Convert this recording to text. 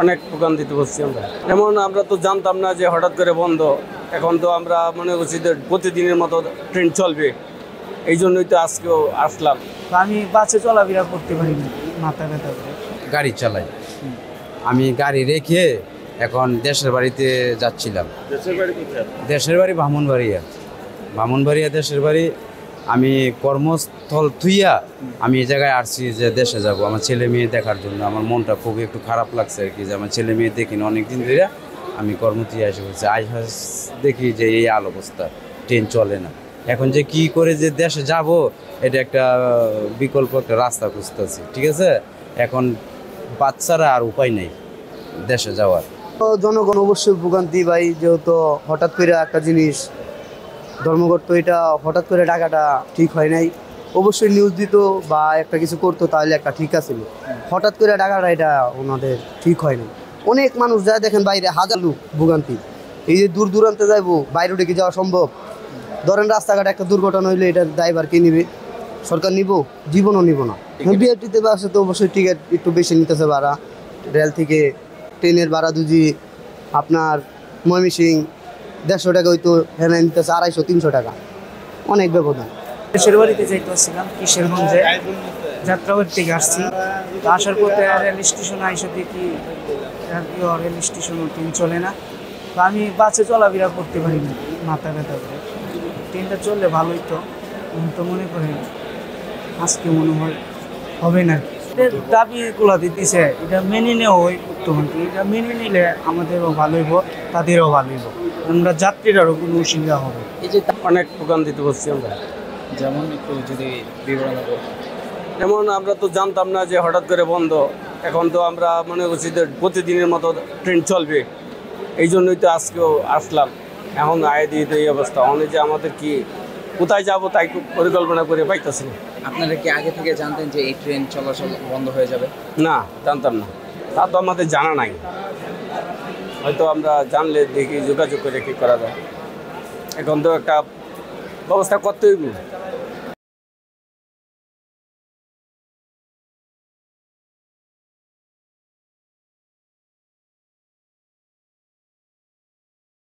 অনেক ভোগান্তিতে পড়ছি আমরা। যেমন আমরা তো জানতাম না যে হঠাৎ করে বন্ধ, এখন তো আমরা মনে করছি যে প্রতিদিনের মতো ট্রেন চলবে, এই জন্যই তো আজকেও আসলাম। আমি বাসে চলাফেরা করতে পারি না, মাথা ব্যথা করে। গাড়ি চালাই, আমি গাড়ি রেখে এখন দেশের বাড়িতে যাচ্ছিলাম। দেশের বাড়ি ব্রাহ্মণবাড়িয়া দেশের বাড়ি। আমি কর্মস্থল থুইয়া আমি এই জায়গায় আসছি যে দেশে যাব আমার ছেলে মেয়ে দেখার জন্য। আমার মনটা খুবই একটু খারাপ লাগছে আর কি, যে আমার ছেলে মেয়ে দেখি না অনেকদিন ধরে। আমি কর্মথুইয়া এসে বলছি দেখি যে এই আল অবস্থা, ট্রেন চলে না। এখন যে কি করে যে দেশে যাব, এটা একটা বিকল্প একটা রাস্তা খুঁজতেছি। ঠিক আছে, এখন বাচ্চারা আর উপায় নেই দেশে যাওয়ার। জনগণ অবশ্যই ভোগান্তি ভাই, যেহেতু হঠাৎ করে একটা জিনিস ধর্মঘট, তো এটা হঠাৎ করে ডাকাটা ঠিক হয় নাই। অবশ্যই নিউজ দিত বা একটা কিছু করতো তাহলে একটা ঠিক আছিল। হঠাৎ করে ডাকাটা এটা ওনাদের ঠিক হয় নাই। অনেক মানুষ যায় দেখেন বাইরে, হাজার লোক ভোগান্তি। এই যে দূর দূরান্তে যাইবো, বাইরে ডেকে যাওয়া সম্ভব? ধরেন রাস্তাঘাটে একটা দুর্ঘটনা হইলে এটার দায়ভার কে নিবে? সরকার নিব? জীবনও নিব না। বিআরটিতে বাসে তো অবশ্যই টিকিট একটু বেশি নিতেছে ভাড়া, রেল থেকে ট্রেনের ভাড়া দুজি আপনার ময়মনসিংহ 150 টাকা হইতো, হেনে নিতেছে 250-300 টাকা, অনেক ব্যবধান। দেশের বাড়িতে যাইতে আসছিলাম কিশোরগঞ্জে, যাত্রাবাড়ি থেকে আসছি। তো আসার পথে রেল স্টেশনে আইসা দেখি রেল স্টেশনও ট্রেন চলে না। তো আমি বাসে চলাফেরা করতে পারি না, মাথা ব্যথা করে। ট্রেনটা চললে ভালোই তো, তো মনে করেন আজকে মনে হয় হবে না। দাবিগুলো দিতেছে, এটা মেনে নেওয়া হয় মুখ্যমন্ত্রী। এটা মেনে নিলে আমাদেরও ভালো হইব, তাদেরও ভালো হইব, আমরা যাত্রীরারও কোনো অসুবিধা হবে। এই যে অনেক ভোগান্তিতে পড়ছি আমরা। যেমন একটু যদি বিবরণ করো। যেমন আমরা তো জানতাম না যে হঠাৎ করে বন্ধ, এখন তো আমরা মনে করছি যে প্রতিদিনের মতো ট্রেন চলবে, এই জন্যই তো আজকেও আসলাম। এখন আয় দিয়ে তো এই অবস্থা, অনেক যে আমাদের কি কোথায় যাব তাই পরিকল্পনা করে পাইতেছি না। আপনারা কি আগে থেকে জানতেন যে এই ট্রেন চলাচল বন্ধ হয়ে যাবে? না, জানতাম না, তা তো আমাদের জানা নাই। হয়তো আমরা জানলে দেখি যোগাযোগ করে কি করা যায়। এখন তো একটা ব্যবস্থা করতেই